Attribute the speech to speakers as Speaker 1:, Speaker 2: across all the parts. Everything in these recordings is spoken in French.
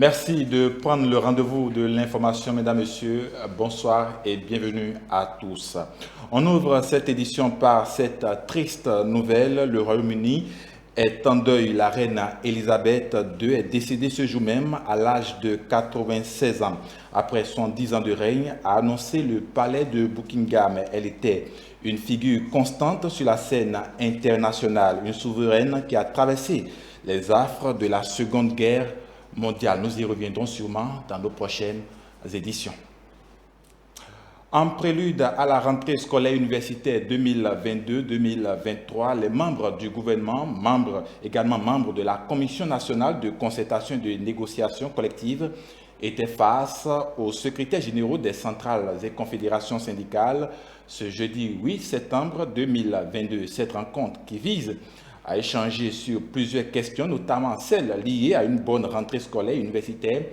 Speaker 1: Merci de prendre le rendez-vous de l'information, mesdames, messieurs. Bonsoir et bienvenue à tous. On ouvre cette édition par cette triste nouvelle. Le Royaume-Uni est en deuil. La reine Elisabeth II est décédée ce jour même à l'âge de 96 ans. Après son 10 ans de règne, a annoncé le palais de Buckingham. Elle était une figure constante sur la scène internationale, une souveraine qui a traversé les affres de la Seconde Guerre mondiale. Nous y reviendrons sûrement dans nos prochaines éditions. En prélude à la rentrée scolaire universitaire 2022-2023, les membres du gouvernement, également membres de la Commission nationale de concertation et de négociation collective, étaient face aux secrétaires généraux des centrales et confédérations syndicales ce jeudi 8 septembre 2022. Cette rencontre qui vise à échanger sur plusieurs questions, notamment celles liées à une bonne rentrée scolaire universitaire,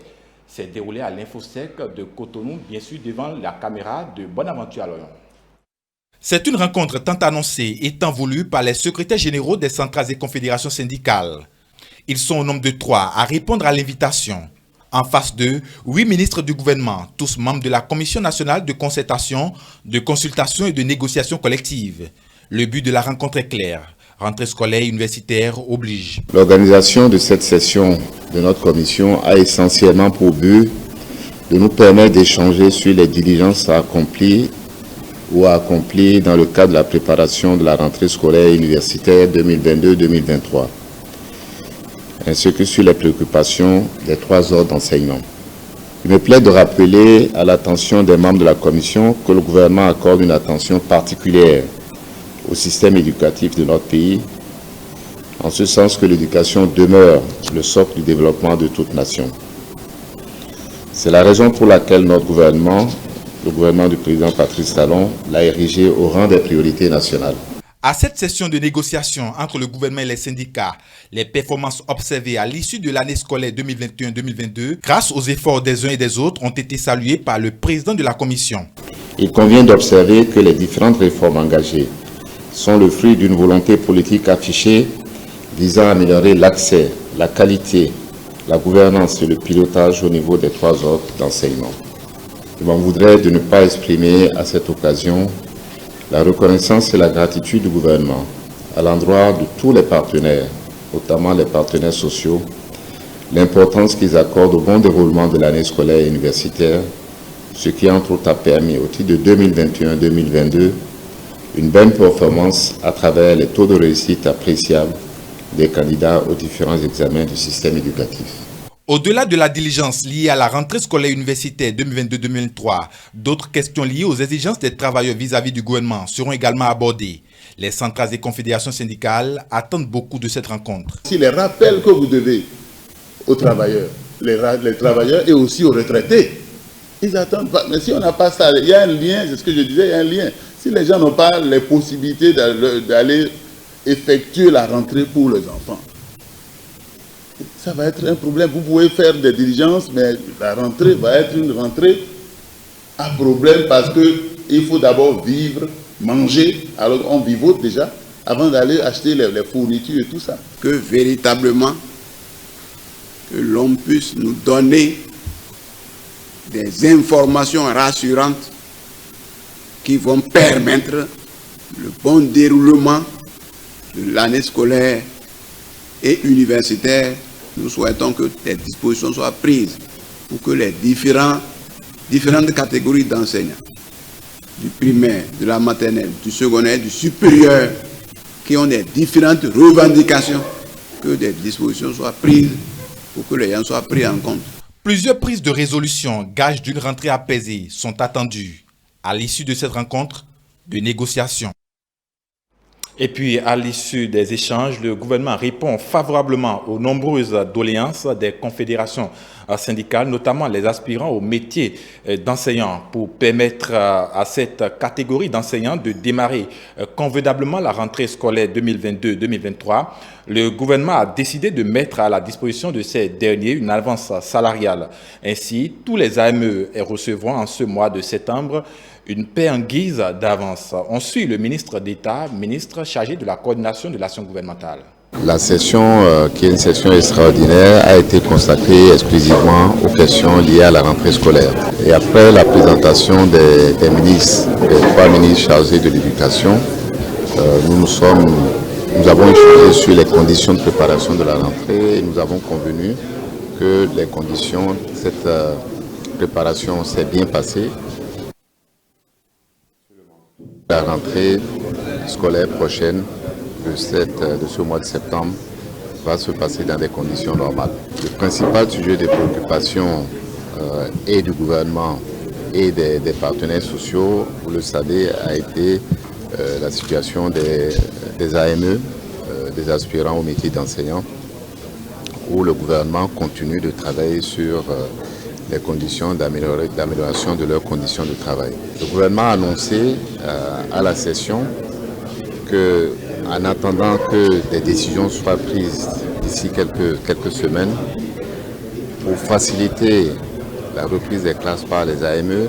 Speaker 1: s'est déroulée à l'Infosec de Cotonou, bien sûr devant la caméra de Bonaventure Aloyon. C'est une rencontre tant annoncée et tant voulue par les secrétaires généraux des centrales et confédérations syndicales. Ils sont au nombre de 3 à répondre à l'invitation. En face d'eux, 8 ministres du gouvernement, tous membres de la Commission nationale de concertation, de consultation et de négociation collective. Le but de la rencontre est clair. Rentrée scolaire universitaire oblige.
Speaker 2: L'organisation de cette session de notre commission a essentiellement pour but de nous permettre d'échanger sur les diligences à accomplir ou à accomplir dans le cadre de la préparation de la rentrée scolaire universitaire 2022-2023, ainsi que sur les préoccupations des 3 ordres d'enseignement. Il me plaît de rappeler à l'attention des membres de la commission que le gouvernement accorde une attention particulière au système éducatif de notre pays, en ce sens que l'éducation demeure le socle du développement de toute nation. C'est la raison pour laquelle notre gouvernement, le gouvernement du président Patrice Talon, l'a érigé au rang des priorités nationales.
Speaker 1: À cette session de négociation entre le gouvernement et les syndicats, les performances observées à l'issue de l'année scolaire 2021-2022, grâce aux efforts des uns et des autres, ont été saluées par le président de la commission.
Speaker 2: Il convient d'observer que les différentes réformes engagées sont le fruit d'une volonté politique affichée visant à améliorer l'accès, la qualité, la gouvernance et le pilotage au niveau des 3 ordres d'enseignement. Je m'en voudrais de ne pas exprimer à cette occasion la reconnaissance et la gratitude du gouvernement à l'endroit de tous les partenaires, notamment les partenaires sociaux, l'importance qu'ils accordent au bon déroulement de l'année scolaire universitaire, ce qui entre autres a permis au titre de 2021-2022 une bonne performance à travers les taux de réussite appréciables des candidats aux différents examens du système éducatif.
Speaker 1: Au-delà de la diligence liée à la rentrée scolaire universitaire 2022-2023, d'autres questions liées aux exigences des travailleurs vis-à-vis du gouvernement seront également abordées. Les centrales et confédérations syndicales attendent beaucoup de cette rencontre.
Speaker 3: Si les rappels que vous devez aux travailleurs, les travailleurs et aussi aux retraités, ils attendent pas. Mais si on n'a pas ça, il y a un lien, c'est ce que je disais, il y a un lien. Si les gens n'ont pas les possibilités d'aller effectuer la rentrée pour les enfants, ça va être un problème. Vous pouvez faire des diligences, mais la rentrée va être une rentrée à problème parce qu'il faut d'abord vivre, manger. Alors on vivote déjà avant d'aller acheter les fournitures et tout ça.
Speaker 4: Que véritablement, que l'on puisse nous donner des informations rassurantes qui vont permettre le bon déroulement de l'année scolaire et universitaire. Nous souhaitons que des dispositions soient prises pour que les différentes catégories d'enseignants, du primaire, de la maternelle, du secondaire, du supérieur, qui ont des différentes revendications, que des dispositions soient prises pour que les gens soient pris en compte.
Speaker 1: Plusieurs prises de résolution, gages d'une rentrée apaisée, sont attendues à l'issue de cette rencontre de négociation. Et puis, à l'issue des échanges, le gouvernement répond favorablement aux nombreuses doléances des confédérations syndicales, notamment les aspirants au métier d'enseignant, pour permettre à cette catégorie d'enseignants de démarrer convenablement la rentrée scolaire 2022-2023. Le gouvernement a décidé de mettre à la disposition de ces derniers une avance salariale. Ainsi, tous les AME recevront en ce mois de septembre une paie en guise d'avance. On suit le ministre d'État, ministre chargé de la coordination de l'action gouvernementale.
Speaker 2: La session, qui est une session extraordinaire, a été consacrée exclusivement aux questions liées à la rentrée scolaire. Et après la présentation des ministres, des 3 ministres chargés de l'éducation, nous avons échangé sur les conditions de préparation de la rentrée et nous avons convenu que les conditions de cette préparation s'est bien passée. La rentrée scolaire prochaine de ce mois de septembre va se passer dans des conditions normales. Le principal sujet de préoccupation et du gouvernement et des partenaires sociaux, vous le savez, a été la situation des AME, des aspirants au métier d'enseignant, où le gouvernement continue de travailler sur les conditions d'amélioration de leurs conditions de travail. Le gouvernement a annoncé à la session qu'en attendant que des décisions soient prises d'ici quelques semaines, pour faciliter la reprise des classes par les AME,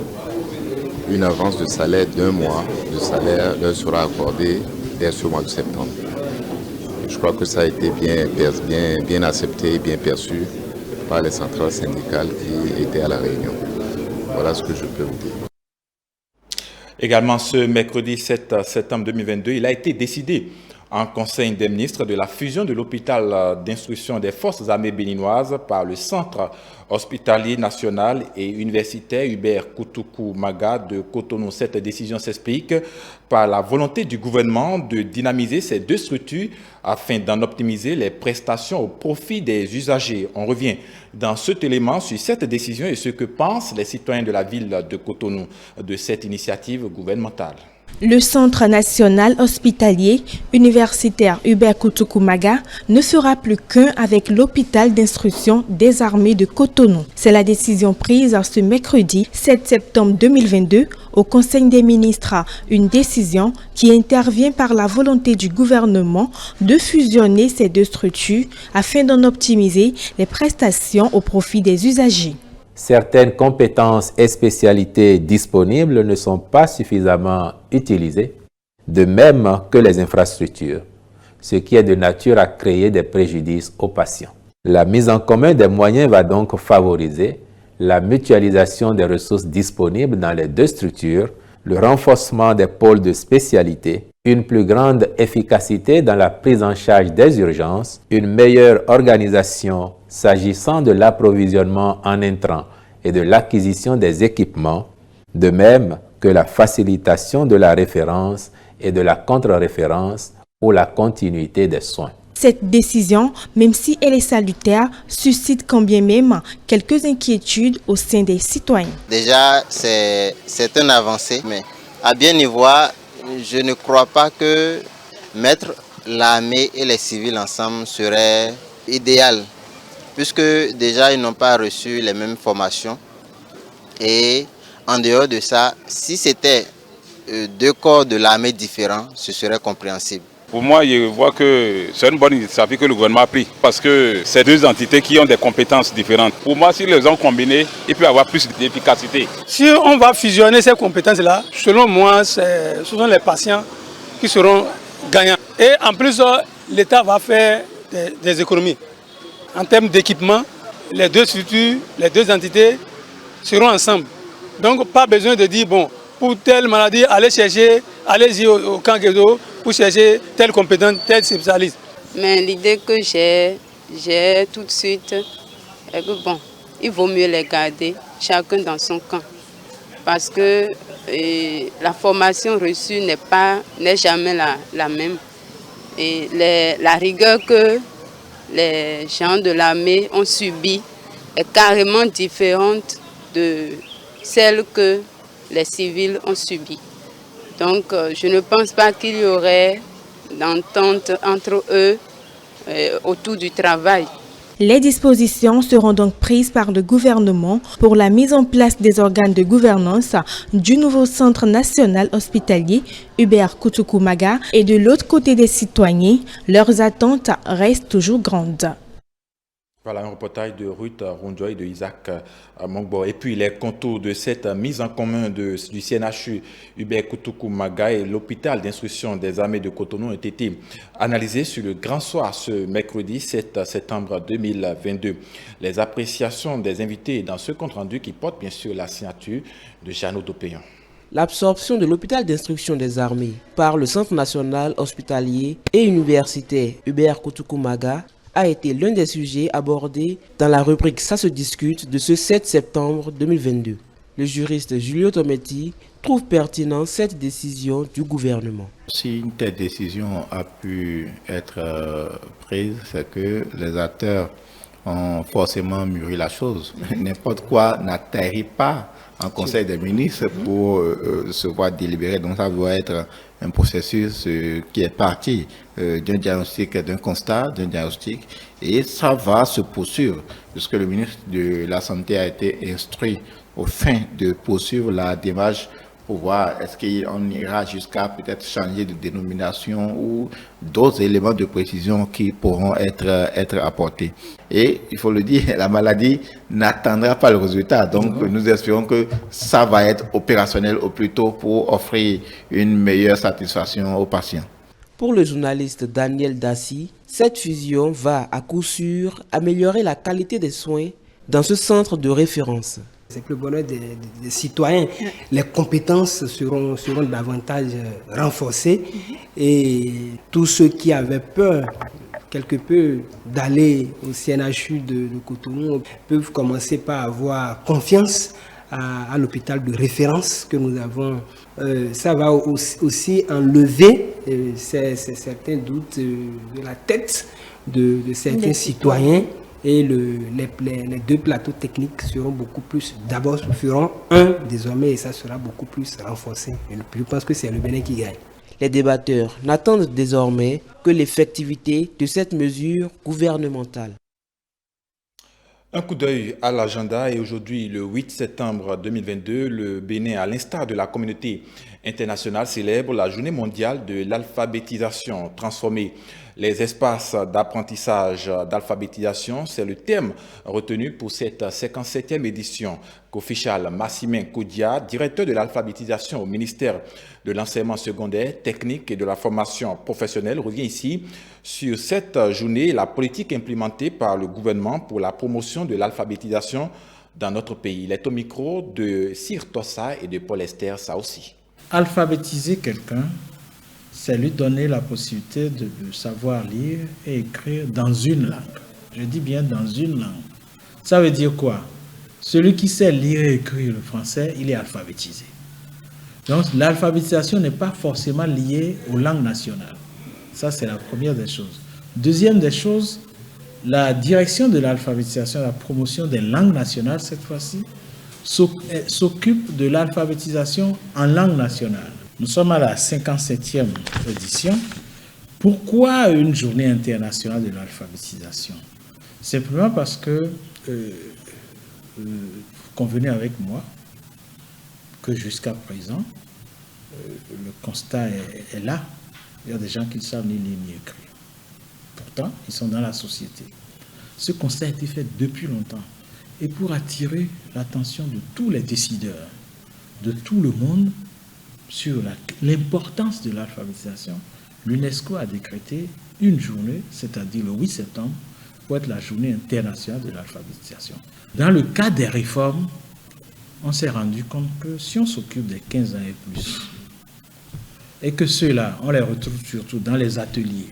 Speaker 2: une avance de salaire d'1 mois de salaire leur sera accordée dès ce mois de septembre. Je crois que ça a été bien accepté et bien perçu par les centrales syndicales qui étaient à la réunion. Voilà ce que je peux vous dire.
Speaker 1: Également, ce mercredi 7 septembre 2022, il a été décidé en Conseil des ministres de la fusion de l'hôpital d'instruction des forces armées béninoises par le Centre hospitalier national et universitaire Hubert Koutoukou Maga de Cotonou. Cette décision s'explique par la volonté du gouvernement de dynamiser ces deux structures afin d'en optimiser les prestations au profit des usagers. On revient dans cet élément sur cette décision et ce que pensent les citoyens de la ville de Cotonou de cette initiative gouvernementale.
Speaker 5: Le Centre national hospitalier universitaire Hubert Koutoukou Maga ne sera plus qu'un avec l'hôpital d'instruction des armées de Cotonou. C'est la décision prise ce mercredi 7 septembre 2022 au Conseil des ministres. Une décision qui intervient par la volonté du gouvernement de fusionner ces deux structures afin d'en optimiser les prestations au profit des usagers.
Speaker 6: Certaines compétences et spécialités disponibles ne sont pas suffisamment utilisées, de même que les infrastructures, ce qui est de nature à créer des préjudices aux patients. La mise en commun des moyens va donc favoriser la mutualisation des ressources disponibles dans les deux structures, le renforcement des pôles de spécialité, une plus grande efficacité dans la prise en charge des urgences, une meilleure organisation s'agissant de l'approvisionnement en intrants et de l'acquisition des équipements, de même que la facilitation de la référence et de la contre-référence ou la continuité des soins.
Speaker 5: Cette décision, même si elle est salutaire, suscite quand bien même quelques inquiétudes au sein des citoyens.
Speaker 7: Déjà, c'est une avancée, mais à bien y voir, je ne crois pas que mettre l'armée et les civils ensemble serait idéal, puisque déjà ils n'ont pas reçu les mêmes formations. Et en dehors de ça, si c'était deux corps de l'armée différents, ce serait compréhensible.
Speaker 8: Pour moi, je vois que c'est une bonne initiative que le gouvernement a prise, parce que c'est deux entités qui ont des compétences différentes. Pour moi, si les ont combinés, il peut y avoir plus d'efficacité.
Speaker 9: Si on va fusionner ces compétences-là, selon moi, ce sont les patients qui seront gagnants. Et en plus, l'État va faire des économies. En termes d'équipement, les deux structures, les deux entités seront ensemble. Donc, pas besoin de dire, bon, pour telle maladie, allez-y au camp Guédo pour chercher telle compétence, tel spécialiste.
Speaker 10: Mais l'idée que j'ai tout de suite est que bon, il vaut mieux les garder, chacun dans son camp. Parce que la formation reçue n'est jamais la même. Et la rigueur que les gens de l'armée ont subie est carrément différente de celle que les civils ont subie. Donc, je ne pense pas qu'il y aurait d'entente entre eux autour du travail.
Speaker 5: Les dispositions seront donc prises par le gouvernement pour la mise en place des organes de gouvernance du nouveau Centre national hospitalier Hubert Koutoukou Maga et de l'autre côté des citoyens, leurs attentes restent toujours grandes.
Speaker 1: Voilà un reportage de Ruth Ronjoy et de Isaac Mongbo. Et puis les contours de cette mise en commun du CNHU Hubert Koutoukou-Maga et l'hôpital d'instruction des armées de Cotonou ont été analysés sur le grand soir ce mercredi 7 septembre 2022. Les appréciations des invités dans ce compte-rendu qui porte bien sûr la signature de Jeannot Dopeyon.
Speaker 11: L'absorption de l'hôpital d'instruction des armées par le Centre national hospitalier et universitaire Hubert Koutoukou-Maga a été l'un des sujets abordés dans la rubrique Ça se discute de ce 7 septembre 2022. Le juriste Julio Tometti trouve pertinent cette décision du gouvernement.
Speaker 12: Si une telle décision a pu être prise, c'est que les acteurs ont forcément mûri la chose. N'importe quoi n'atterrit pas en Conseil des ministres pour se voir délibérer. Donc ça doit être un processus qui est parti d'un diagnostic, d'un constat, d'un diagnostic, et ça va se poursuivre, puisque le ministre de la Santé a été instruit au fin de poursuivre la démarche pour voir est-ce qu'on ira jusqu'à peut-être changer de dénomination ou d'autres éléments de précision qui pourront être apportés. Et il faut le dire, la maladie n'attendra pas le résultat. Donc nous espérons que ça va être opérationnel au plus tôt pour offrir une meilleure satisfaction aux patients.
Speaker 11: Pour le journaliste Daniel Dassi, cette fusion va à coup sûr améliorer la qualité des soins dans ce centre de référence.
Speaker 13: C'est le bonheur des citoyens. Les compétences seront davantage renforcées et tous ceux qui avaient peur quelque peu d'aller au CNHU de Cotonou peuvent commencer par avoir confiance à l'hôpital de référence que nous avons. Ça va aussi enlever certains doutes de la tête de certains citoyens. Et les deux plateaux techniques seront beaucoup plus, d'abord feront un désormais et ça sera beaucoup plus renforcé. Je pense que c'est le Bénin qui gagne.
Speaker 11: Les débatteurs n'attendent désormais que l'effectivité de cette mesure gouvernementale.
Speaker 1: Un coup d'œil à l'agenda et aujourd'hui, le 8 septembre 2022, le Bénin, à l'instar de la communauté internationale, célèbre la journée mondiale de l'alphabétisation. Transformer les espaces d'apprentissage d'alphabétisation, c'est le thème retenu pour cette 57e édition. Kofichal Massimin Koudia, directeur de l'alphabétisation au ministère de l'enseignement secondaire, technique et de la formation professionnelle, revient ici sur cette journée et la politique implémentée par le gouvernement pour la promotion de l'alphabétisation dans notre pays. Il est au micro de Cyr Tossa et de Paul Esther Saoussi.
Speaker 14: Alphabétiser quelqu'un, c'est lui donner la possibilité de savoir lire et écrire dans une langue. Je dis bien dans une langue. Ça veut dire quoi? Celui qui sait lire et écrire le français, il est alphabétisé. Donc l'alphabétisation n'est pas forcément liée aux langues nationales. Ça, c'est la première des choses. Deuxième des choses, la direction de l'alphabétisation, la promotion des langues nationales, cette fois-ci, s'occupe de l'alphabétisation en langue nationale. Nous sommes à la 57e édition. Pourquoi une journée internationale de l'alphabétisation? Simplement parce que, convenez avec moi, que jusqu'à présent, le constat est là. Il y a des gens qui ne savent ni lire ni écrire. Pourtant, ils sont dans la société. Ce constat a été fait depuis longtemps. Et pour attirer l'attention de tous les décideurs, de tout le monde, sur l'importance de l'alphabétisation, l'UNESCO a décrété une journée, c'est-à-dire le 8 septembre, pour être la journée internationale de l'alphabétisation. Dans le cadre des réformes, on s'est rendu compte que si on s'occupe des 15 ans et plus, et que ceux-là, on les retrouve surtout dans les ateliers,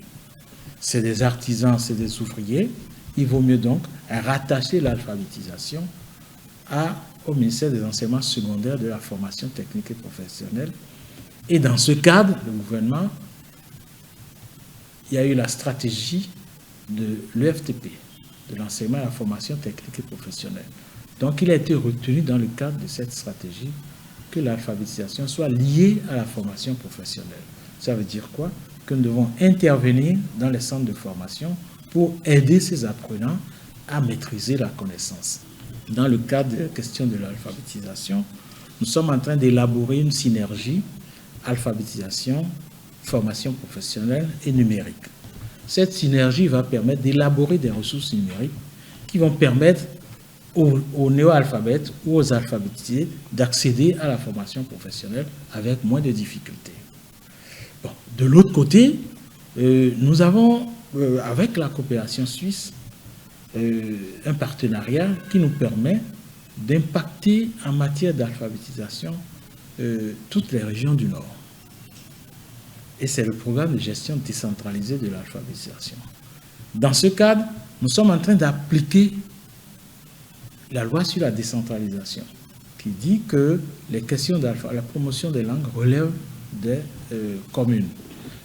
Speaker 14: c'est des artisans, c'est des ouvriers, il vaut mieux donc rattacher l'alphabétisation au ministère des enseignements secondaires, de la formation technique et professionnelle. Et dans ce cadre, le gouvernement, il y a eu la stratégie de l'EFTP, de l'enseignement et la formation technique et professionnelle. Donc il a été retenu dans le cadre de cette stratégie que l'alphabétisation soit liée à la formation professionnelle. Ça veut dire quoi? Que nous devons intervenir dans les centres de formation pour aider ces apprenants à maîtriser la connaissance. Dans le cadre de la question de l'alphabétisation, nous sommes en train d'élaborer une synergie alphabétisation, formation professionnelle et numérique. Cette synergie va permettre d'élaborer des ressources numériques qui vont permettre aux néo-alphabètes ou aux alphabétisés d'accéder à la formation professionnelle avec moins de difficultés. Bon, de l'autre côté, nous avons, avec la coopération suisse, un partenariat qui nous permet d'impacter en matière d'alphabétisation toutes les régions du Nord. Et c'est le programme de gestion décentralisée de l'alphabétisation. Dans ce cadre, nous sommes en train d'appliquer la loi sur la décentralisation, qui dit que les questions de la promotion des langues relèvent des communes.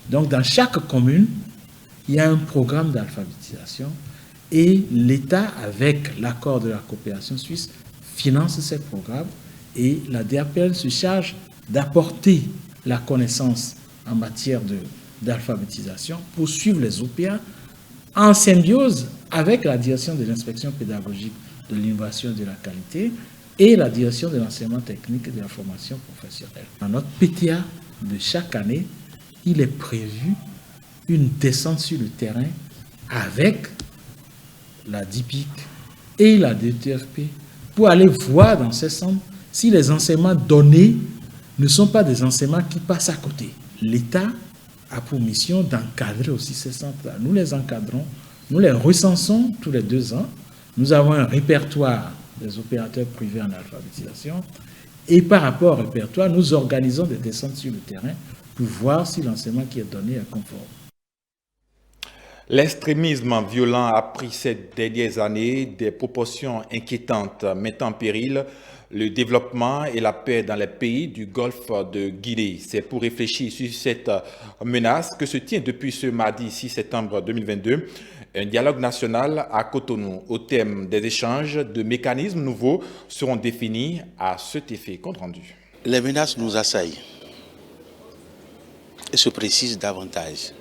Speaker 14: Donc, dans chaque commune, il y a un programme d'alphabétisation et l'État, avec l'accord de la coopération suisse, finance ces programmes et la DAPL se charge d'apporter la connaissance en matière d'alphabétisation pour suivre les OPA en symbiose avec la direction de l'inspection pédagogique, de l'innovation et de la qualité et la direction de l'enseignement technique et de la formation professionnelle. Dans notre PTA de chaque année, il est prévu une descente sur le terrain avec la DIPIC et la DTFP pour aller voir dans ces centres si les enseignements donnés ne sont pas des enseignements qui passent à côté. L'État a pour mission d'encadrer aussi ces centres-là. Nous les encadrons, nous les recensons tous les 2 ans. Nous avons un répertoire des opérateurs privés en alphabétisation et par rapport au répertoire, nous organisons des descentes sur le terrain pour voir si l'enseignement qui est donné est conforme.
Speaker 1: L'extrémisme violent a pris ces dernières années des proportions inquiétantes, mettant en péril le développement et la paix dans les pays du Golfe de Guinée. C'est pour réfléchir sur cette menace que se tient depuis ce mardi 6 septembre 2022 un dialogue national à Cotonou. Au thème des échanges, de mécanismes nouveaux seront définis à cet effet. Compte rendu.
Speaker 15: Les menaces nous assaillent et se précisent davantage.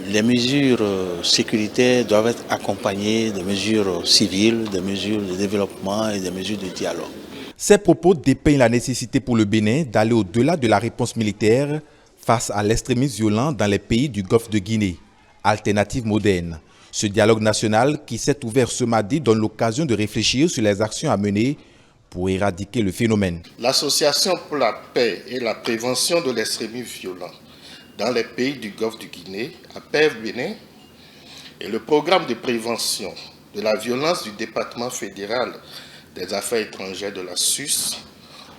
Speaker 15: Les mesures sécuritaires doivent être accompagnées de mesures civiles, de mesures de développement et de mesures de dialogue.
Speaker 1: Ces propos dépeignent la nécessité pour le Bénin d'aller au-delà de la réponse militaire face à l'extrémisme violent dans les pays du Golfe de Guinée. Alternative moderne. Ce dialogue national qui s'est ouvert ce mardi donne l'occasion de réfléchir sur les actions à mener pour éradiquer le phénomène.
Speaker 16: L'Association pour la paix et la prévention de l'extrémisme violent dans les pays du Golfe de Guinée, APEV Bénin, et le programme de prévention de la violence du département fédéral des affaires étrangères de la Suisse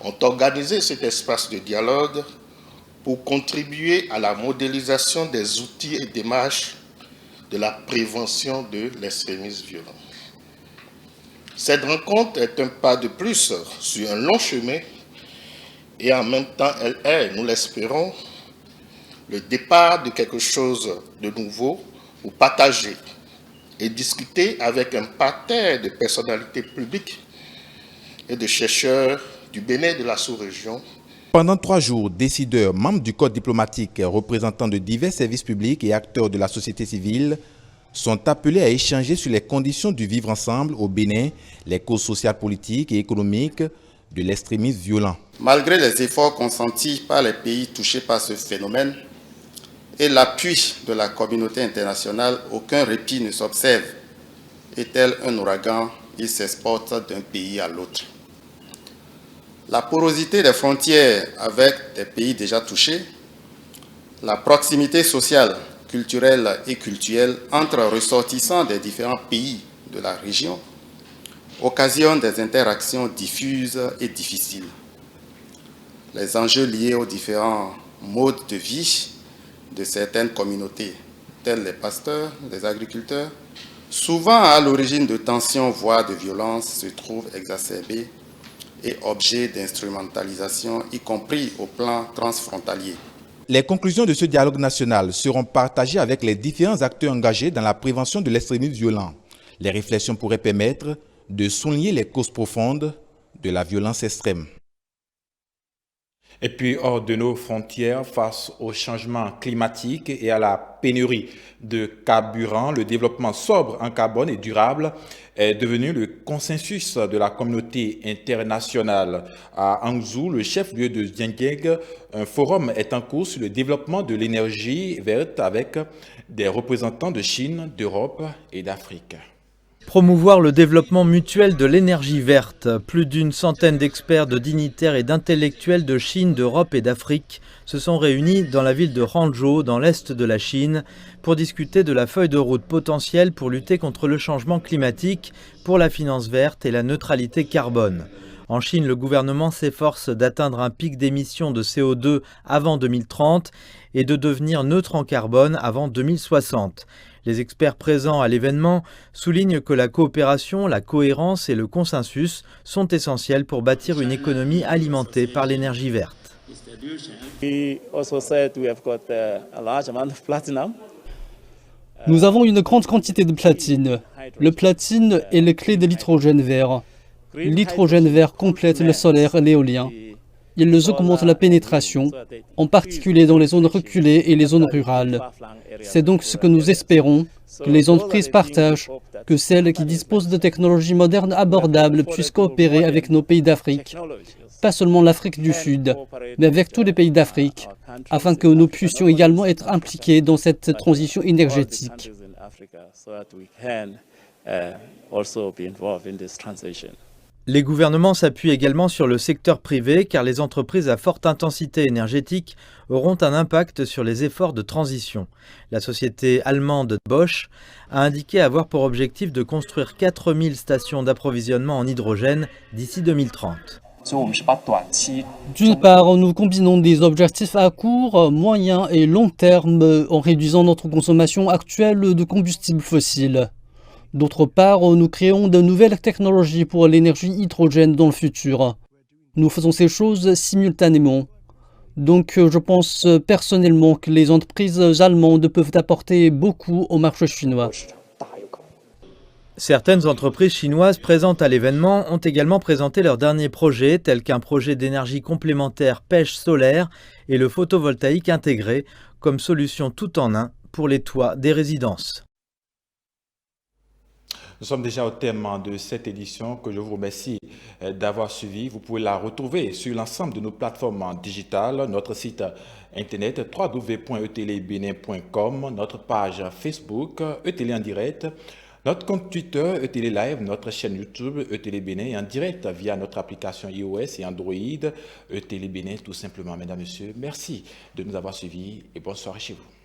Speaker 16: ont organisé cet espace de dialogue pour contribuer à la modélisation des outils et démarches de la prévention de l'extrémisme violent. Cette rencontre est un pas de plus sur un long chemin et en même temps elle est, nous l'espérons, le départ de quelque chose de nouveau pour partager et discuter avec un parterre de personnalités publiques et de chercheurs du Bénin et de la sous-région.
Speaker 1: Pendant 3 jours, décideurs, membres du corps diplomatique, représentants de divers services publics et acteurs de la société civile sont appelés à échanger sur les conditions du vivre ensemble au Bénin, les causes sociales, politiques et économiques de l'extrémisme violent.
Speaker 17: Malgré les efforts consentis par les pays touchés par ce phénomène et l'appui de la communauté internationale, aucun répit ne s'observe. Et tel un ouragan, il s'exporte d'un pays à l'autre. La porosité des frontières avec des pays déjà touchés, la proximité sociale, culturelle et culturelle entre ressortissants des différents pays de la région occasionnent des interactions diffuses et difficiles. Les enjeux liés aux différents modes de vie de certaines communautés, tels les pasteurs, les agriculteurs, souvent à l'origine de tensions, voire de violences, se trouvent exacerbés et objets d'instrumentalisation, y compris au plan transfrontalier.
Speaker 1: Les conclusions de ce dialogue national seront partagées avec les différents acteurs engagés dans la prévention de l'extrémisme violent. Les réflexions pourraient permettre de souligner les causes profondes de la violence extrême. Et puis, hors de nos frontières, face au changement climatique et à la pénurie de carburant, le développement sobre en carbone et durable est devenu le consensus de la communauté internationale. À Hangzhou, le chef-lieu de Xinjiang, un forum est en cours sur le développement de l'énergie verte avec des représentants de Chine, d'Europe et d'Afrique.
Speaker 18: Promouvoir le développement mutuel de l'énergie verte. Plus d'une centaine d'experts, de dignitaires et d'intellectuels de Chine, d'Europe et d'Afrique se sont réunis dans la ville de Hangzhou, dans l'est de la Chine, pour discuter de la feuille de route potentielle pour lutter contre le changement climatique, pour la finance verte et la neutralité carbone. En Chine, le gouvernement s'efforce d'atteindre un pic d'émissions de CO2 avant 2030 et de devenir neutre en carbone avant 2060. Les experts présents à l'événement soulignent que la coopération, la cohérence et le consensus sont essentiels pour bâtir une économie alimentée par l'énergie verte.
Speaker 19: Nous avons une grande quantité de platine. Le platine est la clé de l'hydrogène vert. L'hydrogène vert complète le solaire et l'éolien. Il augmente la pénétration, en particulier dans les zones reculées et les zones rurales. C'est donc ce que nous espérons, que les entreprises partagent, que celles qui disposent de technologies modernes abordables puissent coopérer avec nos pays d'Afrique, pas seulement l'Afrique du Sud, mais avec tous les pays d'Afrique, afin que nous puissions également être impliqués dans cette transition énergétique.
Speaker 18: Les gouvernements s'appuient également sur le secteur privé car les entreprises à forte intensité énergétique auront un impact sur les efforts de transition. La société allemande Bosch a indiqué avoir pour objectif de construire 4000 stations d'approvisionnement en hydrogène d'ici 2030.
Speaker 19: D'une part, nous combinons des objectifs à court, moyen et long terme en réduisant notre consommation actuelle de combustibles fossiles. D'autre part, nous créons de nouvelles technologies pour l'énergie hydrogène dans le futur. Nous faisons ces choses simultanément. Donc je pense personnellement que les entreprises allemandes peuvent apporter beaucoup au marché chinois.
Speaker 18: Certaines entreprises chinoises présentes à l'événement ont également présenté leurs derniers projets, tels qu'un projet d'énergie complémentaire pêche solaire et le photovoltaïque intégré, comme solution tout en un pour les toits des résidences.
Speaker 1: Nous sommes déjà au thème de cette édition que je vous remercie d'avoir suivi. Vous pouvez la retrouver sur l'ensemble de nos plateformes digitales, notre site internet www.etelebenin.com, notre page Facebook ETélé en direct, notre compte Twitter ETélé Live, notre chaîne YouTube ETélé Bénin en direct via notre application iOS et Android ETélé Bénin tout simplement. Mesdames, Messieurs, merci de nous avoir suivis et bonne soirée chez vous.